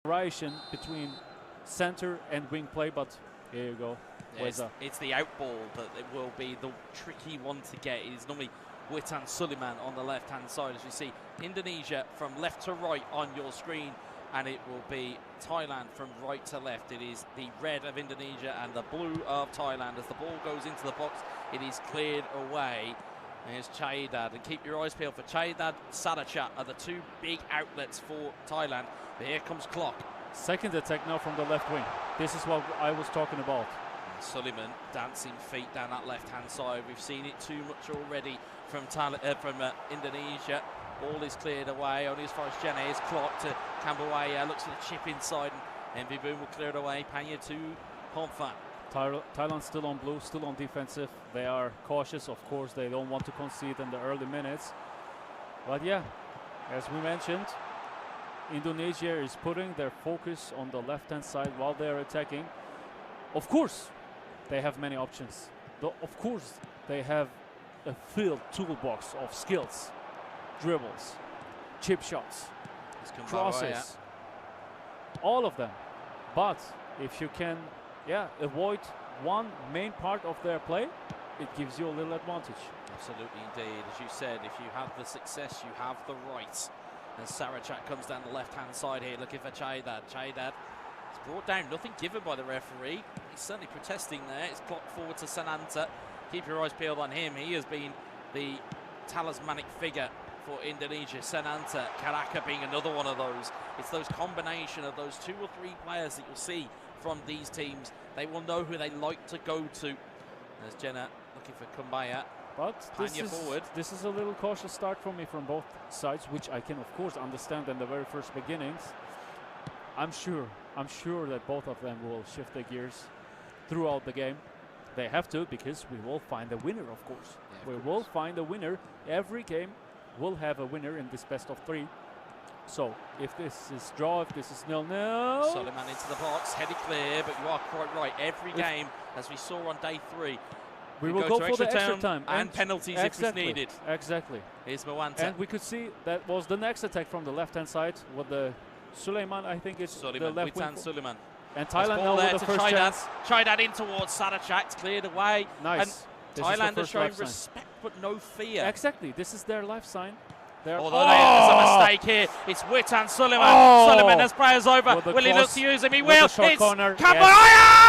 variation between center and wing play, but here you go. Yeah, it's the out ball that it will be the tricky one to get. It is normally Witan Suleiman on the left-hand side, as you see Indonesia from left to right on your screen, and it will be Thailand from right to left. It is the red of Indonesia and the blue of Thailand. As the ball goes into the box, it is cleared away. There's Chaidad, and keep your eyes peeled for Chaidad, Sadachat are the two big outlets for Thailand. But here comes Clock. Second attack now from the left wing. This is what I was talking about. And Suleiman dancing feet down that left-hand side. We've seen it too much already from Indonesia. Ball is cleared away, only as far as Jenna is. Clock to Kambuaya, looks for the chip inside, and Envy Boom will clear it away. Panya to Pomfan. Thailand still on blue, still on defensive. They are cautious, of course. They don't want to concede in the early minutes. But yeah, as we mentioned, Indonesia is putting their focus on the left-hand side while they are attacking. Of course, they have many options. Of course, they have a filled toolbox of skills, dribbles, chip shots, crosses, all of them. But if you can avoid one main part of their play, it gives you a little advantage. Absolutely indeed. As you said, if you have the success, you have the right. And Sarachat comes down the left-hand side here, looking for Chaidad. Chaidad is brought down, nothing given by the referee. He's certainly protesting there. It's clocked forward to Sananta. Keep your eyes peeled on him. He has been the talismanic figure for Indonesia. Sananta, Karaka being another one of those. It's those combination of those 2 or 3 players that you'll see from these teams. They will know who they like to go to. There's Jenna looking for Kumbaya. But this is a little cautious start for me from both sides, which I can of course understand in the very first beginnings. I'm sure that both of them will shift their gears throughout the game. They have to, because we will find a winner, of course. Yeah, we will find a winner. Every game will have a winner in this best of 3. So if this is draw, if this is 0-0. Suleiman into the box, headed clear, but you are quite right. Every game, as we saw on day 3, we will go for the extra time and penalties if it's needed. Exactly. Here's Mwanta. And we could see that was the next attack from the left-hand side with the Suleiman, I think it's the left wing. Suleiman. And Thailand now with the first chance. Chaidad in towards Sadachat, cleared away. Nice. And Thailand are showing respect but no fear. Exactly. This is their life sign. Although there's a mistake here. It's Witan Suleiman. Suleiman has players over. Will he look to use him? He will. It's Kambuaya!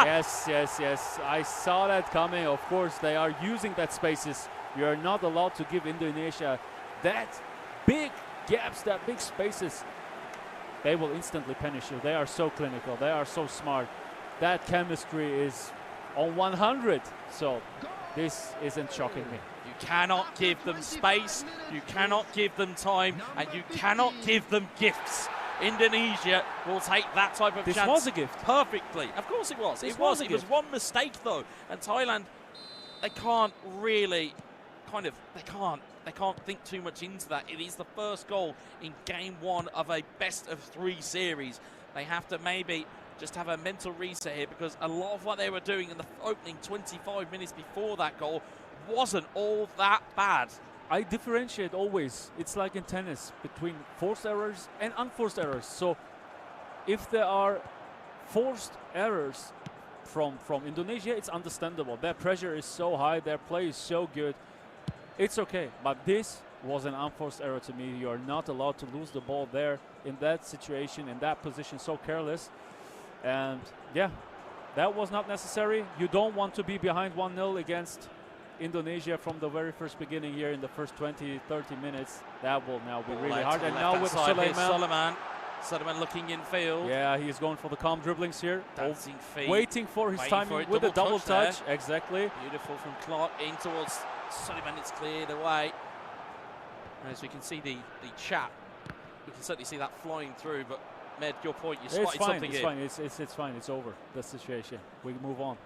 Yes. I saw that coming. Of course, they are using that spaces. You're not allowed to give Indonesia that big gaps, that big spaces. They will instantly punish you. They are so clinical. They are so smart. That chemistry is on 100. So this isn't shocking me. You cannot give them space. You cannot give them time. And you cannot give them gifts. Indonesia will take that type of chance. This was a gift. Perfectly. Of course it was. It was one mistake though. And Thailand, they can't really they can't think too much into that. It is the first goal in game 1 of a best of 3 series. They have to maybe just have a mental reset here, because a lot of what they were doing in the opening 25 minutes before that goal wasn't all that bad. I differentiate always, it's like in tennis, between forced errors and unforced errors. So if there are forced errors from Indonesia, it's understandable. Their pressure is so high, their play is so good. It's okay, but this was an unforced error to me. You are not allowed to lose the ball there in that situation, in that position, so careless. And yeah, that was not necessary. You don't want to be behind 1-0 against Indonesia from the very first beginning here in the first 20-30 minutes. That will now be really hard. And now with Suleiman looking in field. Yeah, he's going for the calm dribblings here. Dancing feet. Waiting for his timing with a double touch. Exactly. Beautiful from Clark in towards Suleiman. It's cleared away. As we can see the chat, we can certainly see that flying through. But Med, your point, you spotted something here. It's fine. It's over, the situation. We move on.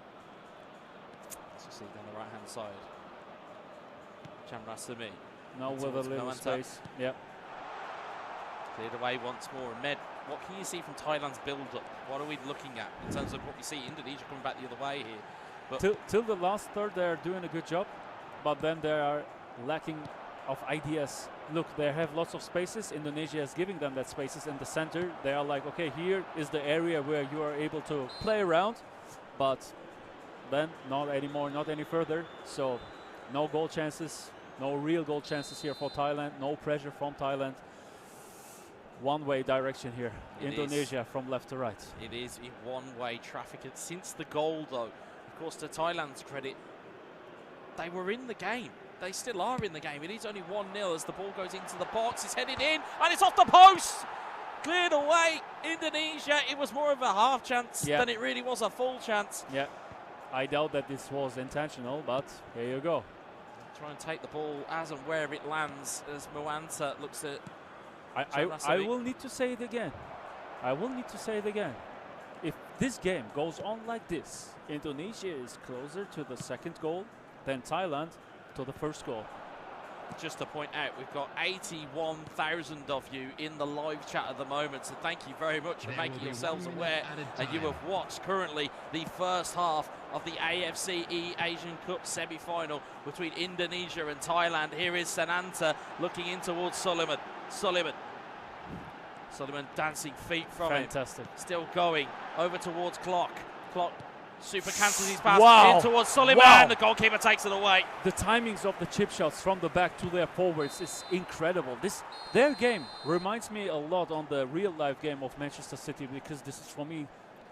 As you see down the right-hand side. Chamrasami. Now with a little space. Yep. Cleared away once more. And Med, what can you see from Thailand's build-up? What are we looking at in terms of what we see? Indonesia coming back the other way here. But till the last third, they are doing a good job, but then they are lacking of ideas. Look, they have lots of spaces. Indonesia is giving them that spaces in the center. They are like, okay, here is the area where you are able to play around, but then not anymore, not any further. So no goal chances, no real goal chances here for Thailand, no pressure from Thailand. One-way direction here. Indonesia from left to right. It is in one-way traffic. And since the goal, though, of course, to Thailand's credit, they were in the game. They still are in the game. It is only 1-0 as the ball goes into the box. It's headed in, and it's off the post. Cleared away. Indonesia. It was more of a half chance than it really was a full chance. Yeah, I doubt that this was intentional, but here you go. Try and take the ball as and where it lands as Moanta looks at. I will need to say it again. I will need to say it again. If this game goes on like this, Indonesia is closer to the second goal than Thailand to the first goal. Just to point out, we've got 81,000 of you in the live chat at the moment, so thank you very much for making yourselves aware. And you have watched currently the first half of the AFCE Asian Cup semi-final between Indonesia and Thailand. Here is Sananta looking in towards Suleiman. Suleiman dancing feet from him. Fantastic. Still going over towards Clock. Clock super cancels his pass in towards Suleiman. Wow. The goalkeeper takes it away. The timings of the chip shots from the back to their forwards is incredible. Their game reminds me a lot on the real life game of Manchester City, because this is for me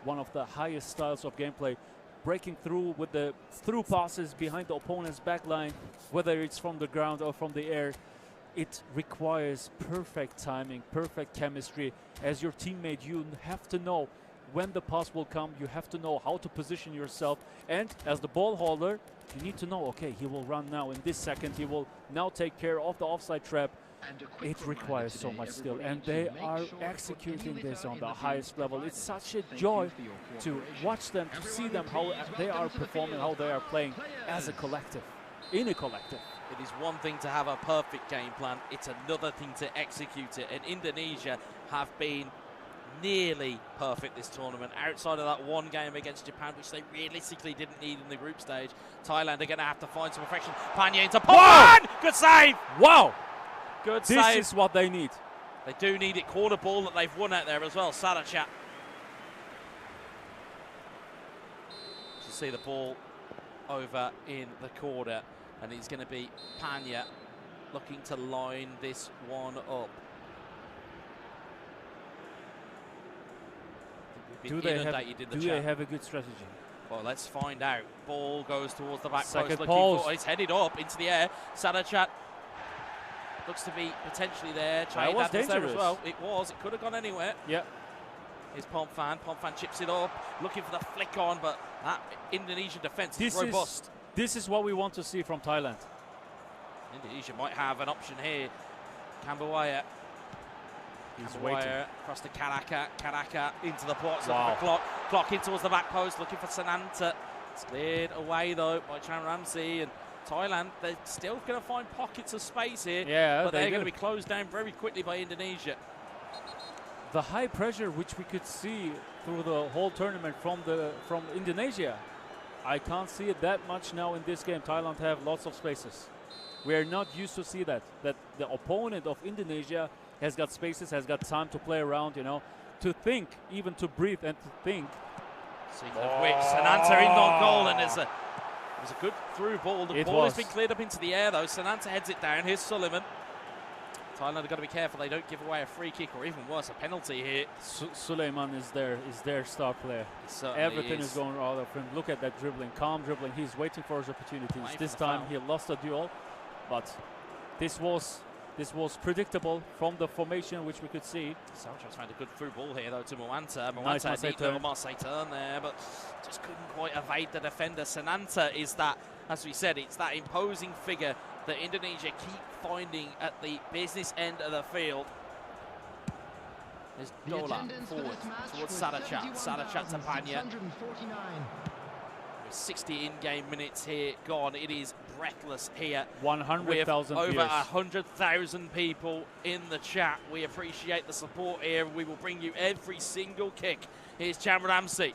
one of the highest styles of gameplay. Breaking through with the through passes behind the opponent's back line, whether it's from the ground or from the air. It requires perfect timing, perfect chemistry. As your teammate, you have to know when the pass will come. You have to know how to position yourself. And as the ball holder, you need to know, okay, he will run now in this second. He will now take care of the offside trap. It requires so much skill, and they are executing this on the highest level. It's such a joy to watch them, to see them, how they are performing, how they are playing as a collective, in a collective. It is one thing to have a perfect game plan, it's another thing to execute it. And Indonesia have been nearly perfect this tournament, outside of that one game against Japan, which they realistically didn't need in the group stage. Thailand are going to have to find some perfection. Panya into Poland! Good save! Wow! Good save. This is what they need. They do need it. Corner ball that they've won out there as well. Sarachat. You see the ball over in the corner, and it's going to be Panya looking to line this one up. Do they have a good strategy? Well, let's find out. Ball goes towards the back Second post. post. It's headed up into the air. Sarachat looks to be potentially there. That was there dangerous. as well. It was. It could have gone anywhere. Yeah. Here's Pomphan. Pomphan chips it up, looking for the flick on, but that Indonesian defence is robust. This is what we want to see from Thailand. Indonesia might have an option here. Kambawaya. He's waiting. Across to Karaka. Karaka into the box. Wow. Looking for Clock. Clock in towards the back post. Looking for Sananta. It's cleared away though by Chan Ramsey. And Thailand, they're still going to find pockets of space here. Yeah, but they're going to be closed down very quickly by Indonesia. The high pressure which we could see through the whole tournament from Indonesia, I can't see it that much now in this game. Thailand have lots of spaces. We are not used to see that the opponent of Indonesia has got spaces, has got time to play around, you know, to think, even to breathe and to think. Speaking of which, Sananta in on goal, and there's a good through ball. The ball has been cleared up into the air though. Sananta heads it down. Here's Suleiman. Thailand have got to be careful they don't give away a free kick, or even worse, a penalty here. Suleiman is their star player. Everything is going out of him. Look at that dribbling, calm dribbling. He's waiting for his opportunities. This time he lost a duel, but this was predictable from the formation which we could see. Sarachat's found a good through ball here though to Moanta. Nice Marseille turn there, but just couldn't quite evade the defender. Sananta is that, as we said, it's that imposing figure that Indonesia keep finding at the business end of the field. There's Dola forward towards Sarachat. Sarachat to Panya. 60 in-game minutes here gone. It is breathless here. 100,000 over 100,000 people in the chat. We appreciate the support here. We will bring you every single kick. Here's Chan Ramsey.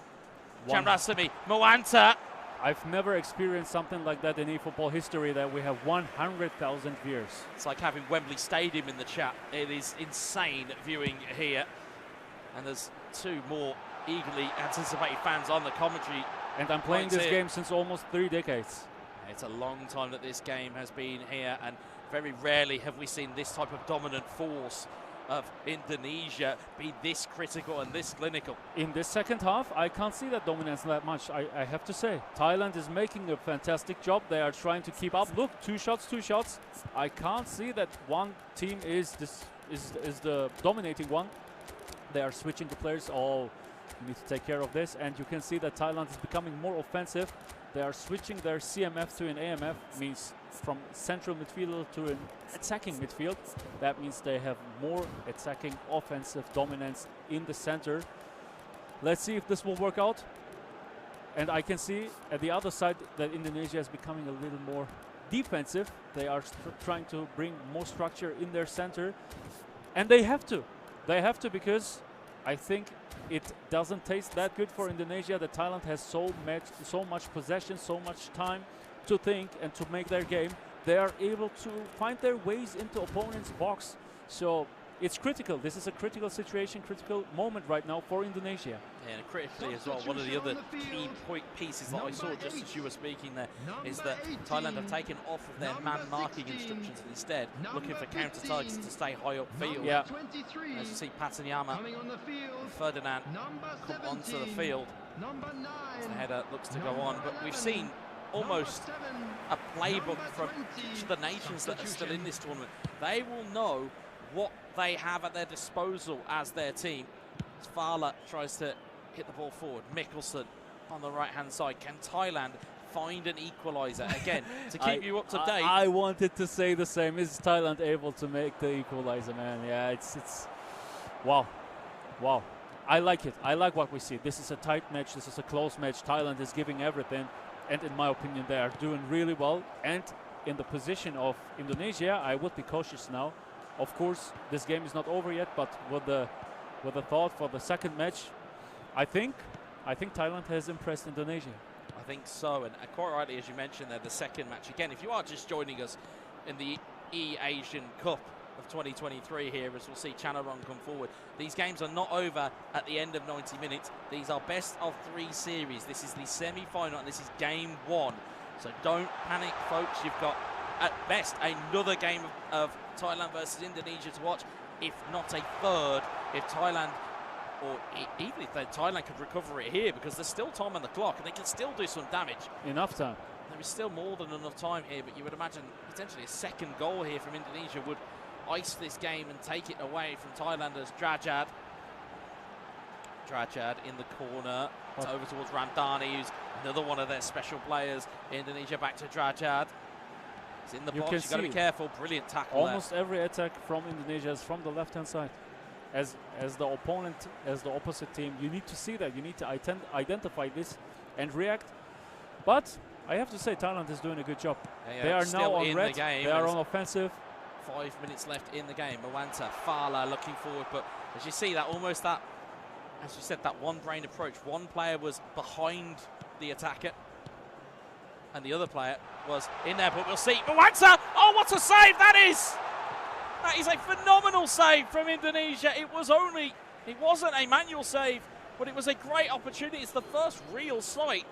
Chan Ramsey. Moanta. I've never experienced something like that in eFootball history, that we have 100,000 viewers. It's like having Wembley Stadium in the chat. It is insane viewing here. And there's 2 more eagerly anticipated fans on the commentary. And I'm playing this game since almost 3 decades. It's a long time that this game has been here, and very rarely have we seen this type of dominant force of Indonesia be this critical and this clinical. In this second half, I can't see that dominance that much, I have to say. Thailand is making a fantastic job. They are trying to keep up. Look, 2 shots. I can't see that one team is the dominating one. They are switching the players. Oh, you need to take care of this. And you can see that Thailand is becoming more offensive. They are switching their CMF to an AMF, means from central midfield to an attacking midfield. That means they have more attacking offensive dominance in the center. Let's see if this will work out. And I can see at the other side that Indonesia is becoming a little more defensive. They are trying to bring more structure in their center. And they have to. They have to, because I think it doesn't taste that good for Indonesia that Thailand has so much possession, so much time to think and to make their game. They are able to find their ways into opponent's box. So it's critical. This is a critical situation, critical moment right now for Indonesia. And critically as well, one of the other key pieces that I saw just as you were speaking there is that Thailand have taken off of their man marking instructions and instead looking for counter targets to stay high upfield. Yeah. As you see Patanyama and Ferdinand come onto the field. The header looks to go on, but we've seen almost a playbook from each of the nations that are still in this tournament. They will know what they have at their disposal as their team. As Fala tries to hit the ball forward. Mikkelsen on the right-hand side. Can Thailand find an equaliser? Again, to keep you up to date. I wanted to say the same. Is Thailand able to make the equaliser, man? Yeah, it's wow. Wow. I like it. I like what we see. This is a tight match. This is a close match. Thailand is giving everything. And in my opinion, they are doing really well. And in the position of Indonesia, I would be cautious now. Of course, this game is not over yet, but with the thought for the second match, I think Thailand has impressed Indonesia. I think so, and quite rightly, as you mentioned there, the second match. Again, if you are just joining us in the E-Asian Cup of 2023 here, as we'll see Chanaron come forward, these games are not over at the end of 90 minutes. These are best of 3 series. This is the semi-final, and this is game 1. So don't panic, folks. You've got, at best, another game of Thailand versus Indonesia to watch, if not a third, if Thailand, or even if Thailand could recover it here, because there's still time on the clock and they can still do some damage. Enough time. There is still more than enough time here, but you would imagine potentially a second goal here from Indonesia would ice this game and take it away from Thailanders. Drajad in the corner. It's over towards Ramdhani, who's another one of their special players. Indonesia back to Drajad. It's in the box, you've got to be careful. Brilliant tackle almost there. Every attack from Indonesia is from the left-hand side. As the opponent, as the opposite team, you need to see that. You need to identify this and react. But I have to say, Thailand is doing a good job. Yeah, they are now on red. The game. They are on offensive. 5 minutes left in the game. Mawanta, Fala looking forward, but as you see that, almost that, as you said, that one-brain approach. One player was behind the attacker, and the other player was in there, but we'll see. Mawanta! Oh, what a save that is! That is a phenomenal save from Indonesia. It wasn't a manual save, but it was a great opportunity. It's the first real sight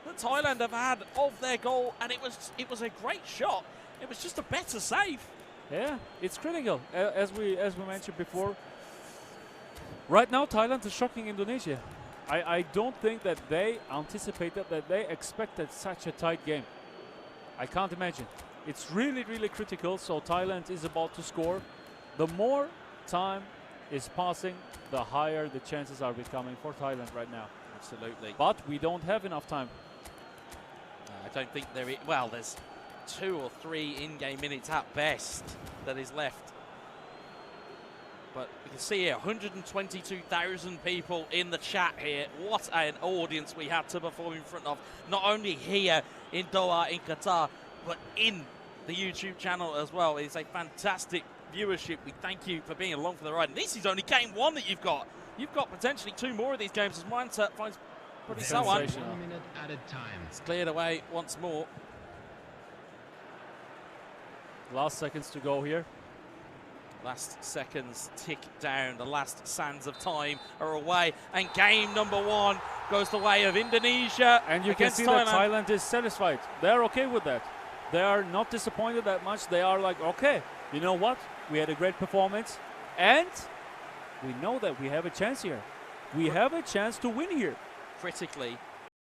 that Thailand have had of their goal, and it was a great shot. It was just a better save. Yeah, it's critical, as we mentioned before. Right now, Thailand is shocking Indonesia. I don't think that they anticipated, that they expected such a tight game. I can't imagine. It's really, really critical, so Thailand is about to score. The more time is passing, the higher the chances are becoming for Thailand right now. Absolutely. But we don't have enough time. I don't think there is. Well, there's 2 or 3 in-game minutes at best that is left. But you can see here, 122,000 people in the chat here. What an audience we had to perform in front of. Not only here in Doha, in Qatar, but in the YouTube channel as well. It's a fantastic viewership. We thank you for being along for the ride. And this is only game 1 that you've got. You've got potentially 2 more of these games as Mindset finds But it's so on. Sensational. 1 minute at a time. It's cleared away once more. Last seconds to go here. Last seconds tick down. The last sands of time are away. And game number 1 goes the way of Indonesia. And you can against see Thailand. that Thailand is satisfied. They're okay with that. They are not disappointed that much. They are like, okay, you know what? We had a great performance. And we know that we have a chance here. We have a chance to win here. Critically,